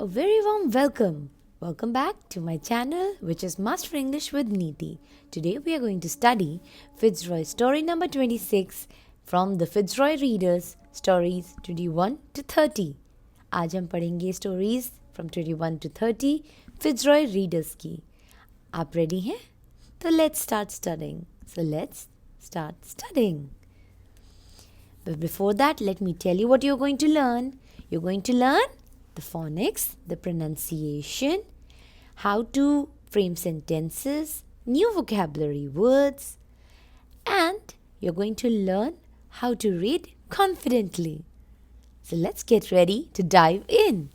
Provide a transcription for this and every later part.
A very warm welcome. Welcome back to my channel, which is Master English with Neeti. Today we are going to study Fitzroy story number 26 from the Fitzroy Readers, stories 21 to 30. आज हम पढ़ेंगे stories from 21 to 30 Fitzroy Readers की. आप ready हैं? तो let's start studying. So let's start studying. But before that, let me tell you what you're going to learn. You're going to learn the phonics, the pronunciation, how to frame sentences, new vocabulary words, and you're going to learn how to read confidently. So let's get ready to dive in.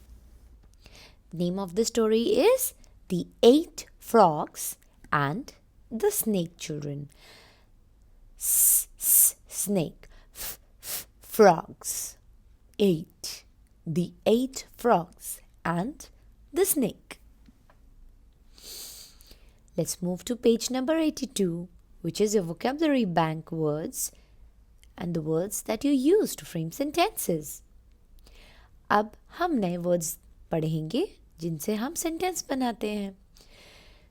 The name of the story is The 8 Frogs and the Snake Children. Snake. Frogs. 8. The 8 Frogs and the Snake. Let's move to page number 82, which is your vocabulary bank words and the words that you use to frame sentences. अब हम नए words पढ़ेंगे जिनसे हम sentence बनाते हैं.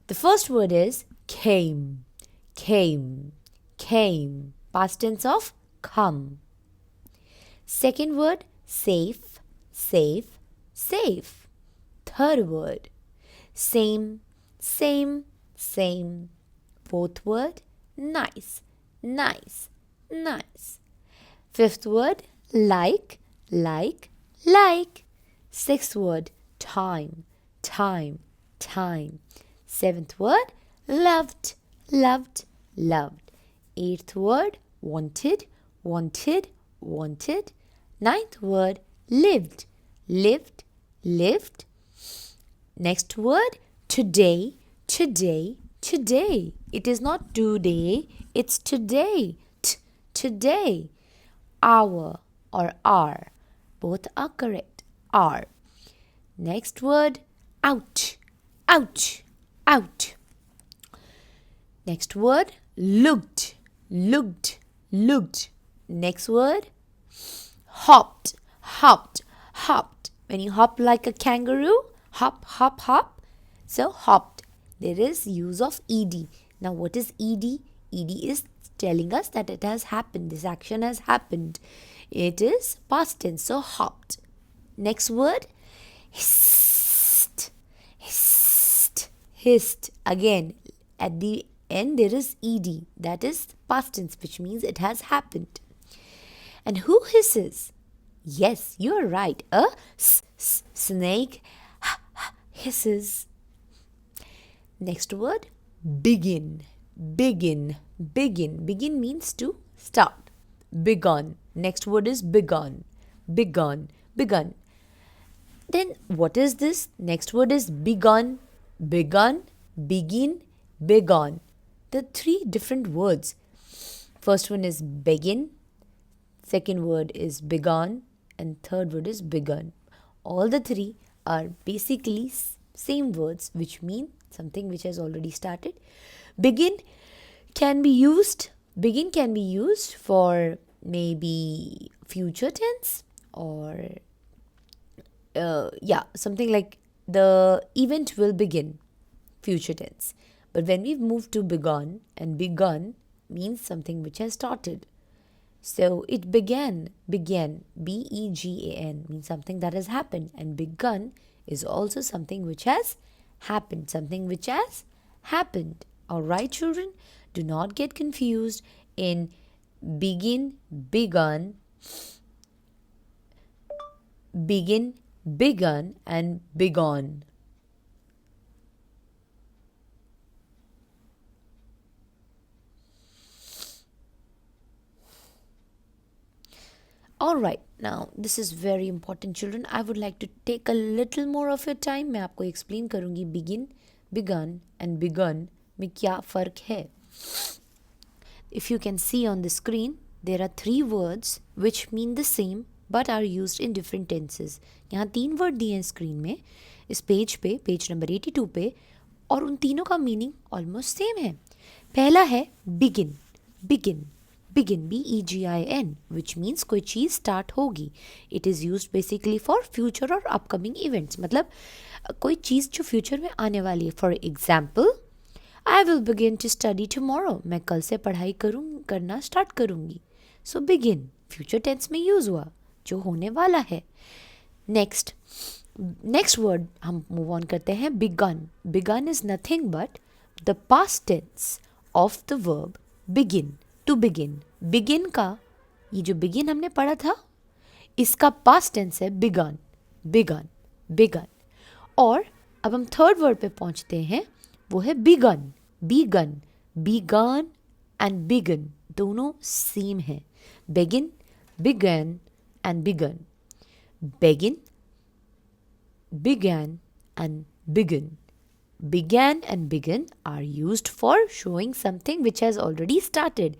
The first word is came. Came. Came. Past tense of come. Second word, safe. Safe, safe. Third word, same, same, same. Fourth word, nice, nice, nice. Fifth word, like, like, like. Sixth word, time, time, time. Seventh word, loved, loved, loved. Eighth word, wanted, wanted, wanted. Ninth word, lived, lived, lived. Next word, today, today, today. It is not today, it's today. Today. Hour or hour. Both are correct. Hour. Next word, out, out, out. Next word, looked, looked, looked. Next word, hopped, hopped, hopped. When you hop like a kangaroo, hop, hop, hop. So hopped. There is use of ed. Now what is ed? Ed is telling us that it has happened. This action has happened. It is past tense. So hopped. Next word, hissed, hissed, hissed. Again, at the end there is ed. That is past tense, which means it has happened. And who hisses? Yes, you're right. A snake hisses. Next word, begin. Begin. Begin. Begin means to start. Begun. Next word is begun. Begun. Begun. Then what is this? Next word is begun. Begun. Begin. Begun. The three different words. First one is begin. Second word is begun. And third word is begun. All the three are basically same words which mean something which has already started. Begin can be used for maybe future tense or something like the event will begin, future tense. But when we move to begun, and begun means something which has started. So it began, began, began means something that has happened, and begun is also something which has happened, something which has happened. All right, children, do not get confused in begin, begun, begin, begun, and begone. All right, now this is very important, children. I would like to take a little more of your time. मैं आपको explain करूँगी begin, begun and begun में क्या फ़र्क है. If you can see on the screen, there are 3 words which mean the same but are used in different tenses. यहाँ 3 word दिए हैं screen में, इस पेज पे, पेज नंबर 82 पे, और उन तीनों का मीनिंग ऑलमोस्ट सेम है. पहला है begin, begin, begin, begin, which means कोई चीज़ स्टार्ट होगी. It is used basically for future और upcoming events. मतलब कोई चीज़ जो फ्यूचर में आने वाली है. For example, I will begin to study tomorrow. मैं कल से पढ़ाई करना स्टार्ट करूँगी. So begin, फ्यूचर टेंस में यूज़ हुआ, जो होने वाला है. नेक्स्ट वर्ड हम मूव ऑन करते हैं. begun. begun is nothing but the past tense of the verb begin, to begin. begin का ये जो begin हमने पढ़ा था, इसका past tense है begun, begun, begun. और अब हम थर्ड वर्ड पे पहुंचते हैं, वो है begun, begun, begun and begin दोनों सेम है. begin, began and begun. begin, began and begin. began and begin are used for showing something which has already started.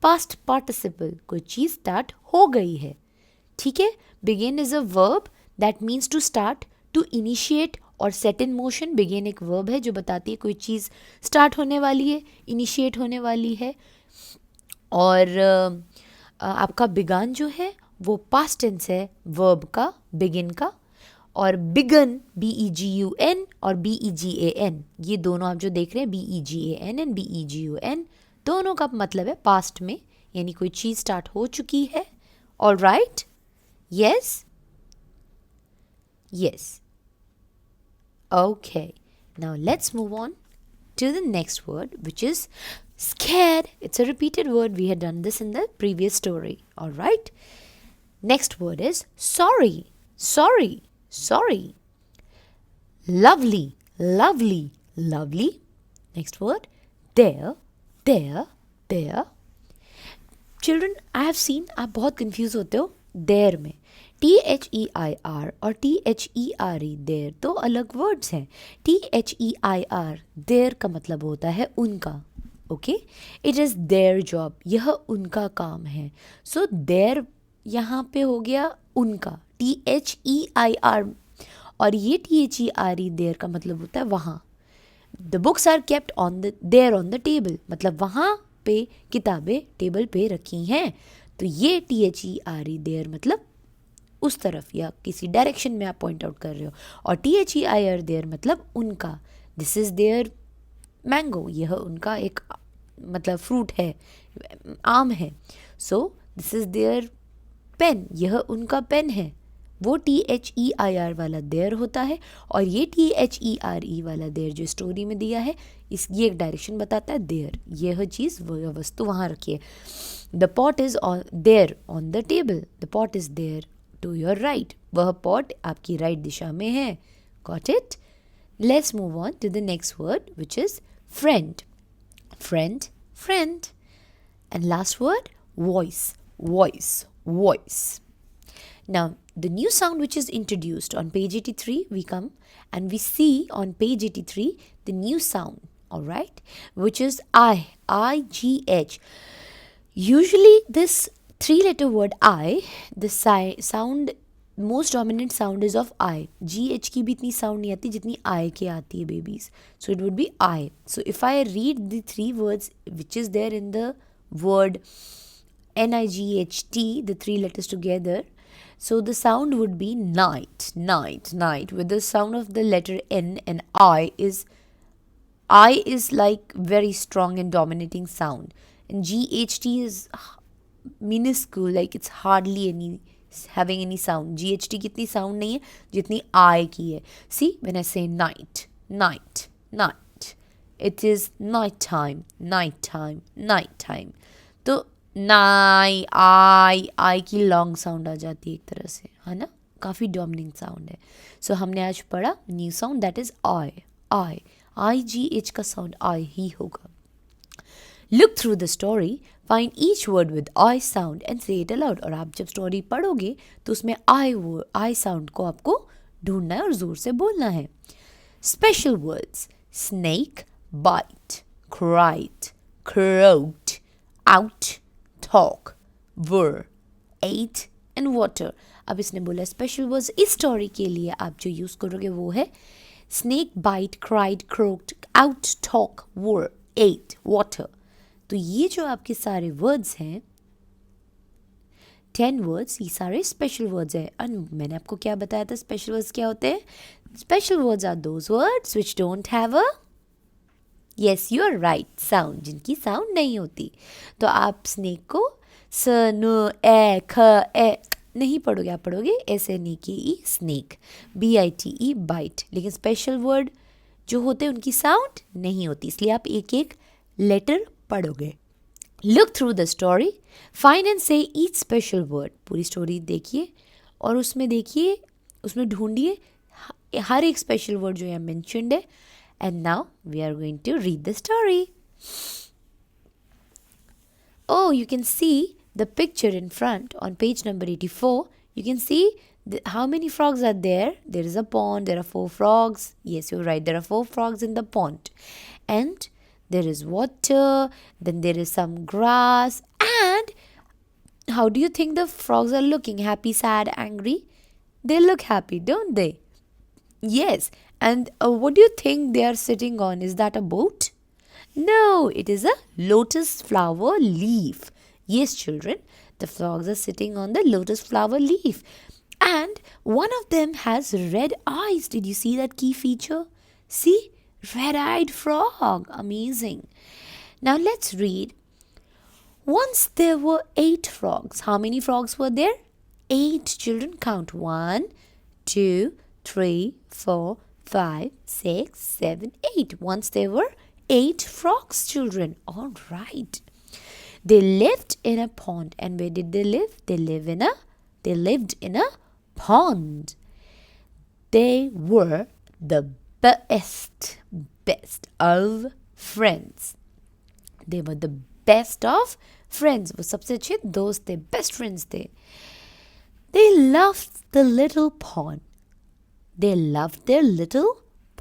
past participle, कोई चीज़ start हो गई है. ठीक है. begin is a verb that means to start, to initiate और set in motion. begin एक verb है जो बताती है कोई चीज़ start होने वाली है, initiate होने वाली है. और आपका began जो है वो past tense है verb का, begin का. और begun, begun और began, ये दोनों आप जो देख रहे हैं began and begun, दोनों का मतलब है पास्ट में, यानी कोई चीज़ स्टार्ट हो चुकी है. All right. Yes yes. Okay, now let's move on to the next word, which is scared. It's a repeated word. We had done this in the previous story. All right. Next word is sorry. Sorry. Sorry. Lovely. Lovely. Lovely. Next word. There. There. There. Children, I have seen आप बहुत confuse होते हो there में. THEIR और THERE there तो अलग words हैं. THEIR there का मतलब होता है उनका. Okay. It is their job, यह उनका काम है. सो देयर यहाँ पे हो गया उनका, THEIR. और ये THERE देयर का मतलब होता है वहाँ. The books are kept on the there on the table, मतलब वहाँ पे किताबें टेबल पे रखी हैं. तो ये THERE देयर मतलब उस तरफ या किसी डायरेक्शन में आप पॉइंट आउट कर रहे हो. और THEIR देयर मतलब उनका. दिस इज़ देयर मैंगो, यह उनका एक मतलब फ्रूट है, आम है. So this is their pen, यह उनका पेन है. वो THEIR वाला देयर होता है. और ये THERE वाला देयर जो स्टोरी में दिया है, ये एक डायरेक्शन बताता है देयर, यह चीज़ वह वस्तु वहाँ रखी है. The pot is there on the table. The pot is there to your right, वह पॉट आपकी राइट दिशा में है. Got it. Let's move on to the next word which is friend. Friend, friend. And last word, voice, voice, voice. Now, the new sound which is introduced on page 83, we come and we see on page 83 the new sound, all right, which is I-G-H. Usually this three-letter word I, the sound most dominant sound is of I. GH की भी इतनी sound नहीं आती जितनी आई के आती है babies. So it would be I. So if I read the three words which is there in the word NIGHT, the three letters together, so the sound would be night, night, night, with the sound of the letter N and I is like very strong and dominating sound, and GHT is minuscule, like it's hardly any having any sound. GHT की इतनी sound नहीं है जितनी I की है. See, when I say night, night, night, it is night time, night time, night time. तो I की long sound आ जाती है एक तरह से, है ना, काफ़ी डोमिनेटिंग साउंड है. सो हमने आज पढ़ा new sound, that is I. IGH का साउंड आई ही होगा. Look through the story, find each word with I sound and say it aloud. और आप जब स्टोरी पढ़ोगे तो उसमें I sound को आपको ढूंढना है और ज़ोर से बोलना है. Special words: snake, bite, cried, croaked, out, talk, were, ate and water. अब इसने बोला स्पेशल वर्ड्स इस स्टोरी के लिए आप जो यूज़ करोगे वो है snake, bite, cried, croaked, out, talk, were, ate, water. तो ये जो आपके सारे वर्ड्स हैं 10 वर्ड्स ये सारे स्पेशल वर्ड्स है और मैंने आपको क्या बताया था स्पेशल वर्ड्स क्या होते हैं. Special words are those words which don't have a yes you are right sound, जिनकी साउंड नहीं होती. तो आप स्नेक को स न ए ख ए नहीं पढ़ोगे, आप पढ़ोगे SNEKE स्नेक, BITE बाइट. लेकिन स्पेशल वर्ड जो होते हैं उनकी साउंड नहीं होती, इसलिए आप एक एक लेटर पढ़ोगे. Look through the story, find and से ईच स्पेशल वर्ड. पूरी स्टोरी देखिए और उसमें देखिए, उसमें ढूंढिए हर एक स्पेशल वर्ड जो यहाँ मेंशन्ड है. And now we are going to read the story. Oh, you can see the picture in front on page number 84. You can see how many frogs are there. There is a pond. There are 4 frogs. Yes, you're right. There are 4 frogs in the pond. And there is water. Then there is some grass. And how do you think the frogs are looking? Happy, sad, angry? They look happy, don't they? Yes. And what do you think they are sitting on? Is that a boat? No, it is a lotus flower leaf. Yes, children, the frogs are sitting on the lotus flower leaf. And one of them has red eyes. Did you see that key feature? See? Red-eyed frog. Amazing. Now let's read. Once there were 8 frogs. How many frogs were there? 8. Children, count. 1, 2, 3, 4, 5, 6, 7, 8. Once there were 8 frogs, children. All right. They lived in a pond. And where did they live? They lived in a pond. They were the best of friends. They were the best of friends. वो सबसे अच्छे दोस्त थे, best friends थे. They loved the little pond. They loved their little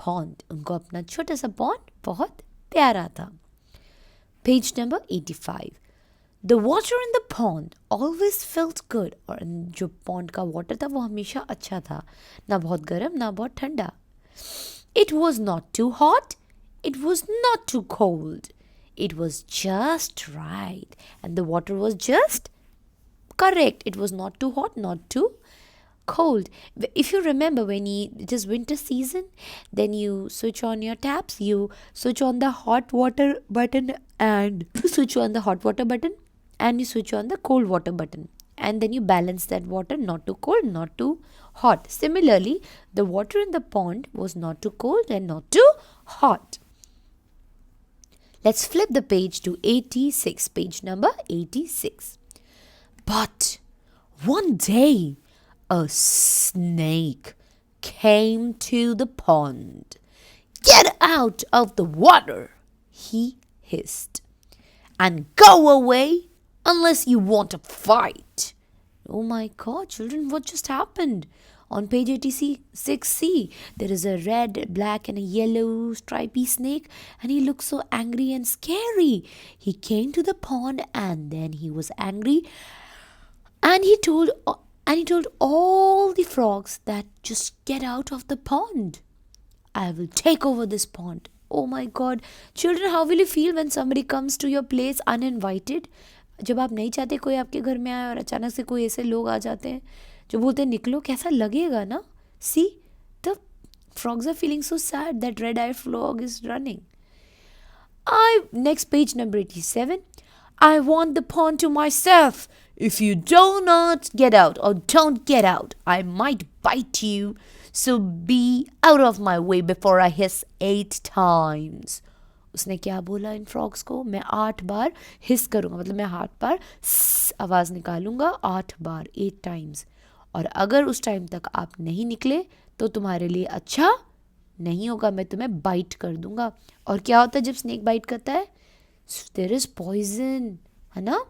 pond. उनको अपना छोटा सा pond बहुत प्यारा था. Page number 85. The water in the pond always felt good. और जो pond का water था वो हमेशा अच्छा था, ना बहुत गर्म ना बहुत ठंडा. It was not too hot. It was not too cold. It was just right. And the water was just correct. It was not too hot, not too cold. If you remember when it is winter season, then you switch on your taps, you switch on the hot water button and switch on the hot water button and you switch on the cold water button. And then you balance that water, not too cold, not too hot. Similarly, the water in the pond was not too cold and not too hot. Let's flip the page to 86, page number 86. But one day, a snake came to the pond. Get out of the water, he hissed, and go away unless you want to fight. Oh my God, children, what just happened? On page 86C, there is a red, black, and a yellow stripy snake, and he looks so angry and scary. He came to the pond, and then he was angry, and he told all the frogs that just get out of the pond. I will take over this pond. Oh my God, children, how will you feel when somebody comes to your place uninvited? जब आप नहीं चाहते कोई आपके घर में आए और अचानक से कोई ऐसे लोग आ जाते हैं जो बोलते हैं निकलो, कैसा लगेगा ना? See, the frogs are feeling so sad that red-eyed frog is running. Next page number 87. I want the pond to myself. If you do not get out or don't get out, I might bite you. So be out of my way before I hiss 8 times. उसने क्या बोला इन frogs को? मैं 8 बार हिस करूँगा, मतलब मैं 8 बार आवाज़ निकालूंगा 8 बार, 8 टाइम्स. और अगर उस टाइम तक आप नहीं निकले तो तुम्हारे लिए अच्छा नहीं होगा, मैं तुम्हें बाइट कर दूंगा. और क्या होता है जब स्नेक बाइट करता है? देयर इज पॉइजन, है ना?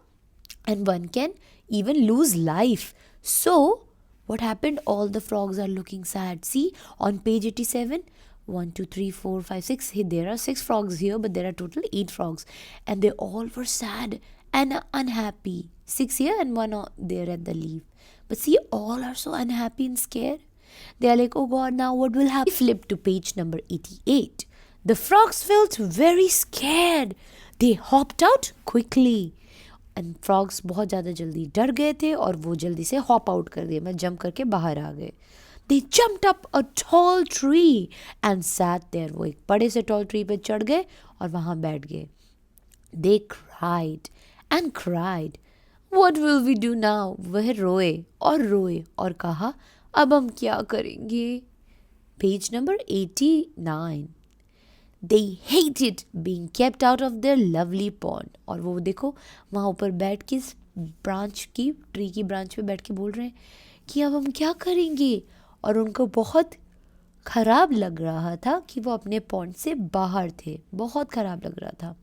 And one can even lose life. So what happened? All the frogs are looking sad. See on page 87, 1, 2, 3, 4, 5, 6. There are 6 frogs here, but there are total 8 frogs, and they all were sad and unhappy. 6 here and 1 there at the leaf. But see, all are so unhappy and scared. They are like, oh God, now what will happen? Flip to page number 88. The frogs felt very scared. They hopped out quickly. And frogs बहुत ज़्यादा जल्दी डर गए थे और वो जल्दी से हॉप आउट कर दिए, मैं जंप करके बाहर आ गए. They jumped up a tall tree and sat there. वो एक बड़े से tall tree पे चढ़ गए और वहाँ बैठ गए. They cried and cried. What will we do now? वह रोए और कहा अब हम क्या करेंगे. Page number 89. They hated being kept out of their lovely pond. और वो देखो वहाँ ऊपर बैठ के ट्री की ब्रांच पे बैठ के बोल रहे हैं कि अब हम क्या करेंगे. और उनको बहुत ख़राब लग रहा था कि वो अपने पॉन्ड से बाहर थे, बहुत ख़राब लग रहा था.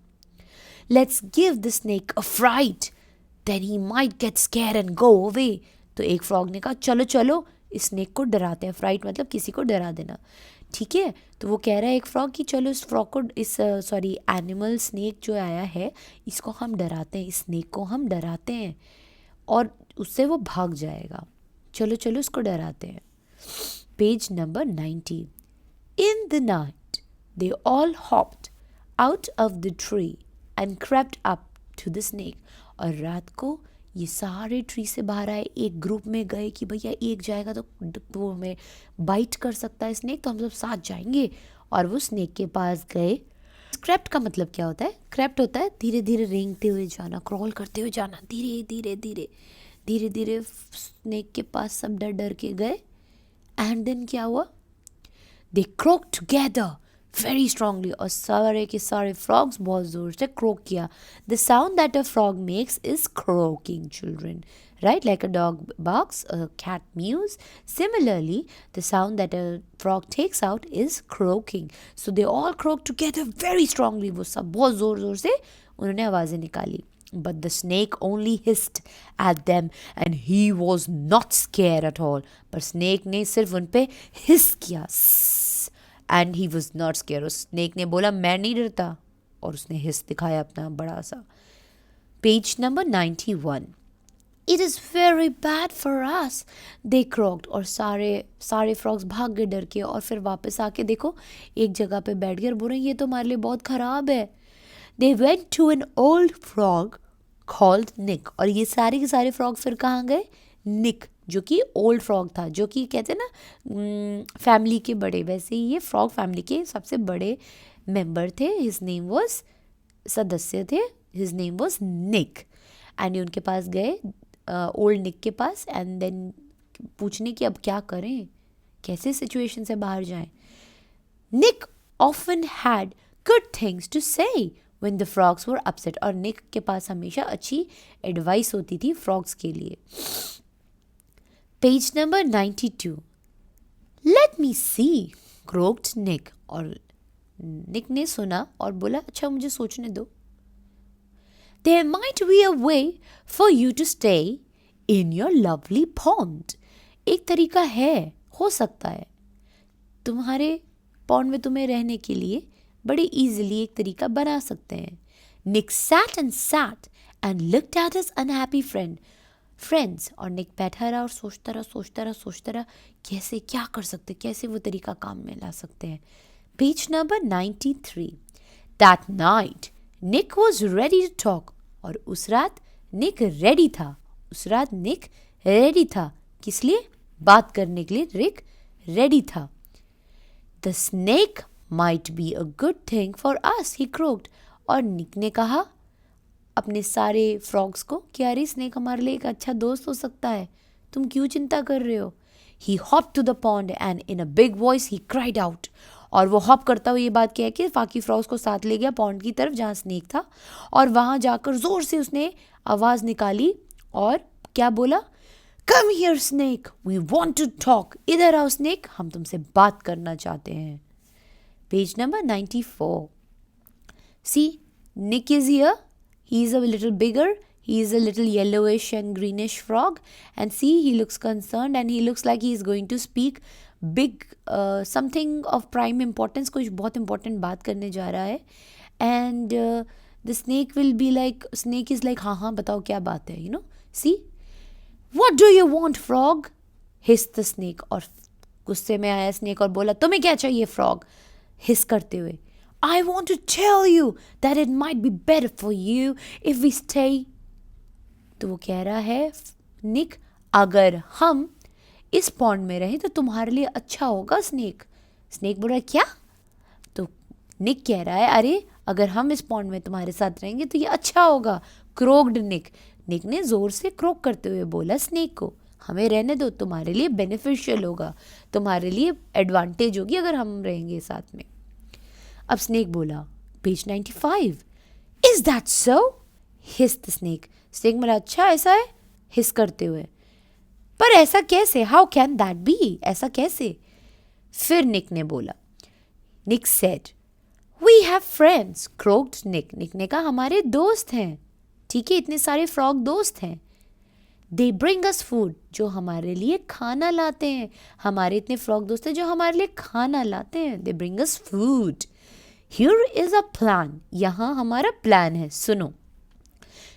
Let's give the snake a fright, then he might get scared and go away. तो एक फ्रॉग ने कहा चलो चलो इस स्नेक को डराते हैं. फ्राइट मतलब किसी को डरा देना, ठीक है. तो वो कह रहा है एक फ्रॉग कि चलो इस फ्रॉग को एनिमल स्नेक जो आया है इसको हम डराते हैं, इस स्नेक को हम डराते हैं और उससे वो भाग जाएगा. चलो चलो इसको डराते हैं. Page number 90. In the night, they all hopped out of the tree and crept up to the snake. और रात को ये सारे ट्री से बाहर आए, एक ग्रुप में गए कि भैया एक जाएगा तो वो हमें बाइट कर सकता है स्नेक, तो हम सब साथ जाएंगे. और वो स्नेक के पास गए. क्रेप्ट का मतलब क्या होता है? क्रेप्ट होता है धीरे धीरे रेंगते हुए जाना, क्रॉल करते हुए जाना, धीरे धीरे धीरे धीरे धीरे. स्नेक के पास सब डर डर के गए. एंड देन क्या हुआ? दे क्रोक टुगेदर वेरी स्ट्रांगली. और सारे के सारे फ्रॉग्स बहुत जोर से क्रोक किया. The sound that a frog makes is croaking children, right? Like a dog barks, a cat mews. Similarly, the sound that a frog takes out is croaking. So they all croak together very strongly. वो सब बहुत जोर जोर से उन्होंने आवाज़ें निकाली. But the snake only hissed at them and he was not scared at all. पर snake ने सिर्फ उन पे hiss किया and he was not scared. उस snake ने बोला मैं नहीं डरता और उसने hiss दिखाया अपना बड़ा सा. Page number 91. It is very bad for us, they croaked. और सारे फ्रॉग्स भाग गए डर के और फिर वापस आके देखो एक जगह पे बैठ गए और बोल रहे ये तो हमारे लिए बहुत ख़राब है. They went to an old frog called Nick. और ये सारे के सारे फ्रॉग फिर कहाँ गए? निक, जो कि ओल्ड फ्रॉग था, जो कि कहते हैं ना फैमिली के बड़े, वैसे ही ये फ्रॉग फैमिली के सबसे बड़े मेंबर थे. हिज नेम वॉज सदस्य थे, his name was Nick. And उनके पास गए ओल्ड निक के पास एंड देन पूछने कि अब क्या करें, कैसे सिचुएशन से बाहर जाएं. Nick often had good things to say when the frogs were upset. और निक के पास हमेशा अच्छी एडवाइस होती थी फ्रॉग्स के लिए. Page number 92. Let me see, croaked Nick. और निक ने सुना और बोला अच्छा मुझे सोचने दो. There might be a way for you to stay in your lovely pond. एक तरीका है, हो सकता है तुम्हारे पॉन्ड में तुम्हें रहने के लिए बड़े इजीली एक तरीका बना सकते हैं. Nick sat and looked at his unhappy friends. और निक बैठा रहा और सोचता रहा कैसे क्या कर सकते, कैसे वो तरीका काम में ला सकते हैं. Page number 93. That night, Nick was ready to talk. और उस रात निक रेडी था. किस लिए? बात करने के लिए निक रेडी था. The snake might be a good thing for us, he croaked. और निक ने कहा अपने सारे फ्रॉग्स को कि अरे स्नेक हमारे लिए एक अच्छा दोस्त हो सकता है, तुम क्यों चिंता कर रहे हो. He hopped to the pond and in a big voice he cried out. और वो हॉप करता हुआ ये बात कह के बाकी फ्रॉग्स को साथ ले गया पॉन्ड की तरफ जहाँ स्नेक था. और वहाँ जाकर ज़ोर से उसने आवाज़ निकाली और क्या बोला? Come here snake, we want to talk. इधर आओ स्नेक, हम तुमसे बात करना चाहते हैं. Page number 94. See, Nick is here. He is a little bigger. He is a little yellowish and greenish frog. And see, he looks concerned and he looks like he is going to speak big something of prime importance. कुछ बहुत important बात करने जा रहा है. And the snake will be like, snake is like हाँ बताओ क्या बात है, you know. See, what do you want, frog? Hissed the snake. और गुस्से में आया snake और बोला तुम्हें क्या चाहिए frog? हिस करते हुए. I want to tell you that it might be better for you if we stay तो वो कह रहा है निक, अगर हम इस पॉन्ड में रहें तो तुम्हारे लिए अच्छा होगा स्नेक। स्नेक बोल रहा है क्या? तो निक कह रहा है अरे अगर हम इस पॉन्ड में तुम्हारे साथ रहेंगे तो ये अच्छा होगा। क्रोक्ड निक। निक ने जोर से क्रोक करते हुए बोला स्नेक को, हमें रहने दो, तुम्हारे लिए बेनिफिशियल होगा, तुम्हारे लिए एडवांटेज होगी अगर हम रहेंगे साथ में। अब स्नेक बोला, page 95, is that so? His the snake. Snake बोला अच्छा ऐसा है, हिस करते हुए। पर ऐसा कैसे? How can that be? ऐसा कैसे? फिर निक ने बोला, Nick said, we have friends. Croaked Nick. Nick ने कहा हमारे दोस्त हैं, ठीक है, इतने सारे फ्रॉग दोस्त हैं। दे ब्रिंग अस फूड, जो हमारे लिए खाना लाते हैं। हमारे इतने फ्रॉग दोस्त हैं जो हमारे लिए खाना लाते हैं। They bring us food. Here is a plan, यहाँ हमारा प्लान है, सुनो।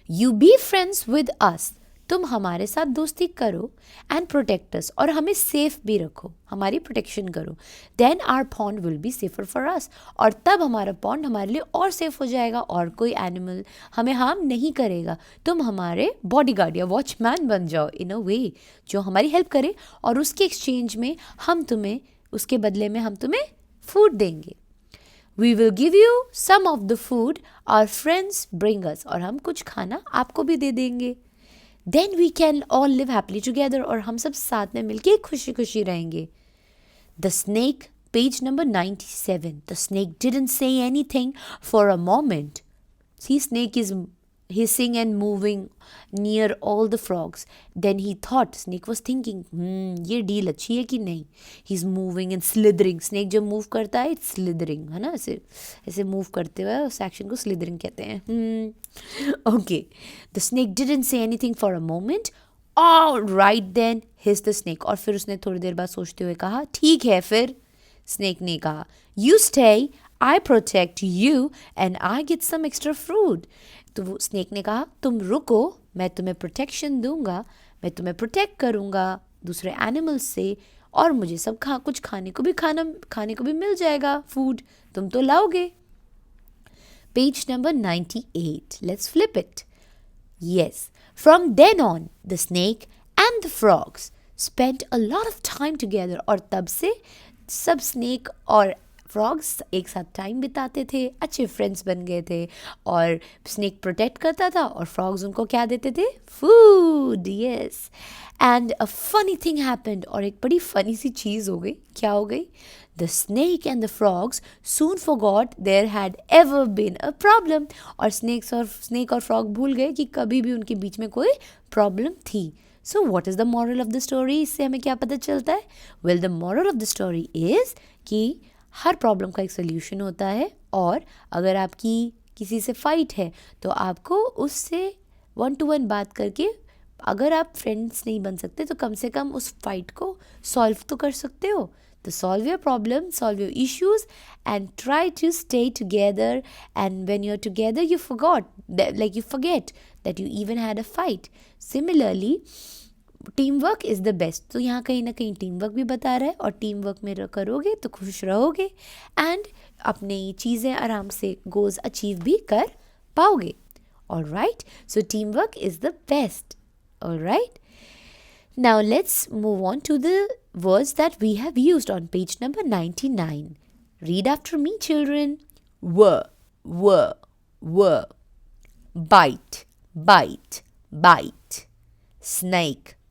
You be friends with us, तुम हमारे साथ दोस्ती करो, एंड प्रोटेक्ट अस, और हमें सेफ भी रखो, हमारी प्रोटेक्शन करो। Then our pond will be safer for us, और तब हमारा पॉन्ड हमारे लिए और सेफ हो जाएगा, और कोई एनिमल हमें हार्म नहीं करेगा। तुम हमारे बॉडीगार्ड या वॉचमैन बन जाओ इन अ वे, जो हमारी हेल्प करे, और उसके एक्सचेंज में हम तुम्हें, उसके बदले में हम तुम्हें फूड देंगे। We will give you some of the food our friends bring us, और हम कुछ खाना आपको भी दे देंगे। Then we can all live happily together, और हम सब साथ में मिलके खुशी खुशी रहेंगे। The snake, page number 97. The snake didn't say anything for a moment. See, snake is hissing and moving near all the frogs. Then he thought, snake was thinking, ये डील अच्छी है कि नहीं? He's moving and slithering. snake जब move करता है it's slithering, है ना, ऐसे ऐसे मूव करते हुए उस एक्शन को slithering कहते हैं। Okay, the snake didn't say anything for a moment. All right then, hissed the snake. और फिर उसने थोड़ी देर बाद सोचते हुए कहा, ठीक है फिर। स्नेक ने कहा, You stay, I protect you, and I get some extra fruit. तो वो स्नेक ने कहा, तुम रुको, मैं तुम्हें प्रोटेक्शन दूंगा, मैं तुम्हें प्रोटेक्ट करूंगा दूसरे एनिमल्स से, और मुझे सब कुछ खाने को भी मिल जाएगा, फूड तुम तो लाओगे। Page number 98. Let's flip it. Yes, from then on, the snake and the frogs spent a lot of time together. और तब से सब स्नेक और फ्रॉग्स एक साथ टाइम बिताते थे, अच्छे फ्रेंड्स बन गए थे, और स्नेक प्रोटेक्ट करता था और फ्रॉग्स उनको क्या देते थे? Food. Yes, and a funny thing happened, और एक बड़ी फनी सी चीज़ हो गई। क्या हो गई? The snake and the frogs soon forgot there had ever been a problem, और स्नेक और फ्रॉग भूल गए कि कभी भी उनके बीच में कोई प्रॉब्लम थी। So what is the moral of the story? इससे हमें क्या पता चलता है? Well, the moral of the story is कि हर प्रॉब्लम का एक सोल्यूशन होता है, और अगर आपकी किसी से फाइट है तो आपको उससे 1-to-1 बात करके, अगर आप फ्रेंड्स नहीं बन सकते तो कम से कम उस फाइट को सॉल्व तो कर सकते हो। तो solve your problem, solve your issues, and try to stay together, and when you are together you forget that you even had a fight. Similarly, team work is the best. तो यहाँ कहीं ना कहीं टीम वर्क भी बता रहा है, और टीम वर्क में करोगे तो खुश रहोगे, एंड अपनी चीज़ें आराम से गोल्स अचीव भी कर पाओगे। Alright, so team work is the best. Alright, now let's move on to the words that we have used on page number 99. Read after me children. व bite, bite.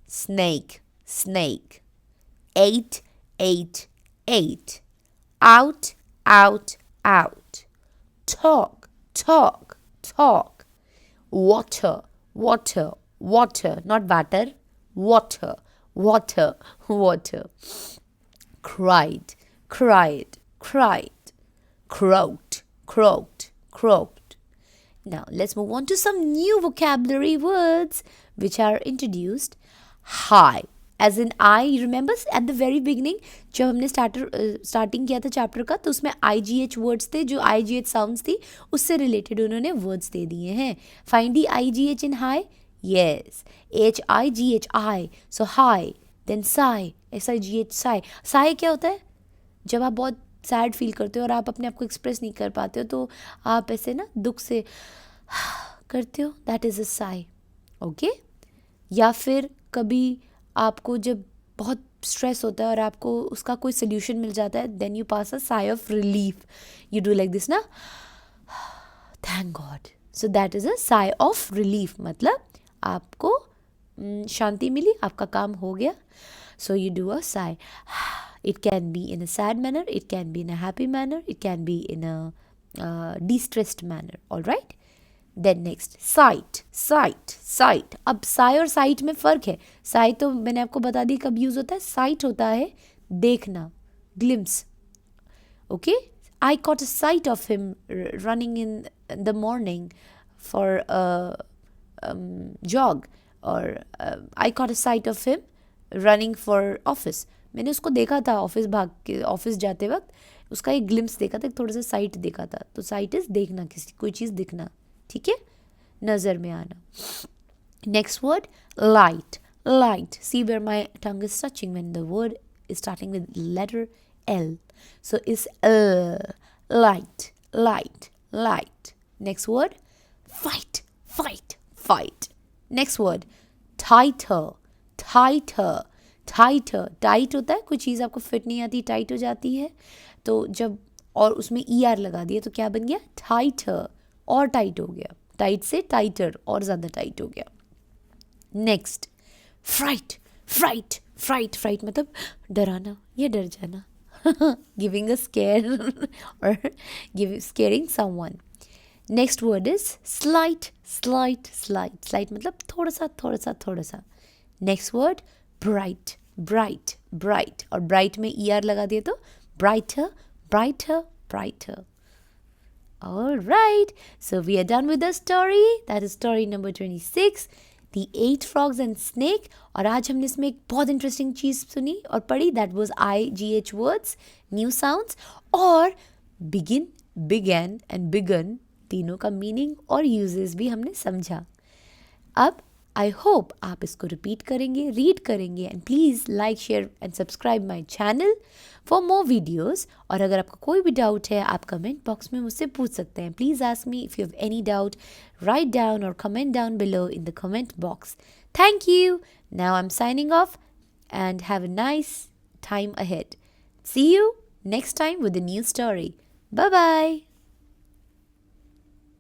Snake. Ate. Out. Talk. Water, not batter. Water. Cried. Croaked. Now let's move on to some new vocabulary words which are introduced. Hi, as in I. Remember at the very beginning जब हमने starting किया था chapter का, तो उसमें IGH words थे, जो IGH sounds थी उससे रिलेटेड उन्होंने वर्ड्स दे दिए हैं. Find the IGH in hi. Yes, HIGH I. So hi, then sigh, SIGH sigh. Sigh क्या होता है? जब आप बहुत सैड फील करते हो और आप अपने आप को एक्सप्रेस नहीं कर पाते हो, तो आप ऐसे ना दुख से करते हो, that is a Sai. Okay या फिर कभी आपको जब बहुत स्ट्रेस होता है और आपको उसका कोई सोल्यूशन मिल जाता है, then you pass a sigh of relief, you do like this ना, thank God. So that is a sigh of relief, मतलब आपको शांति मिली, आपका काम हो गया. So you do a sigh. It can be in a sad manner, it can be in a happy manner, it can be in a de-stressed manner. All right. Then next, sight, sight, sight. अब साई और site में फ़र्क है. साई तो मैंने आपको बता दी कब यूज़ होता है. साइट होता है देखना, glimpse. Okay, I caught a sight of him running in the morning for a jog, or I caught a sight of him running for office. मैंने उसको देखा था ऑफिस भाग के, ऑफिस जाते वक्त उसका एक ग्लिम्स देखा था, थोड़ा सा साइट देखा था. तो साइट इज देखना, किसी कोई चीज़ दिखना, ठीक है, नज़र में आना. Next word light. Light, see where my tongue is touching when the word is starting with letter L. So is light, light, light. Next word, fight, fight, fight. Next word, tighter, tighter, tighter. Tight होता है, कोई चीज़ आपको fit नहीं आती, tight हो जाती है, तो जब और उसमें ER लगा दिया तो क्या बन गया, टाइटर, और टाइट हो गया. टाइट से टाइटर, और ज़्यादा टाइट हो गया. Next, fright, fright, fright. Fright मतलब डराना या डर जाना. गिविंग अ स्केयर और scaring someone. Next word is slight, slight, slight. Slight मतलब थोड़ा सा, थोड़ा सा, थोड़ा सा. Next word bright, bright, bright. और ब्राइट में ER लगा दिए तो brighter, brighter, brighter. All right, so we are done with the story. That is story number 26, The 8 Frogs and Snake. और आज हमने इसमें एक बहुत इंटरेस्टिंग चीज़ सुनी और पढ़ी. That was IGH words, new sounds, और begin, began and begun तीनों का मीनिंग और यूजेस भी हमने समझा. अब आई होप आप इसको रिपीट करेंगे, रीड करेंगे, and please like, share and subscribe my channel for more videos. और अगर आपका कोई भी डाउट है आप कमेंट बॉक्स में मुझसे पूछ सकते हैं. Please ask me if you have any doubt, write down और comment down below in the comment box. Thank you. Now I am signing off and have a nice time ahead. See you next time with a new story. Bye bye.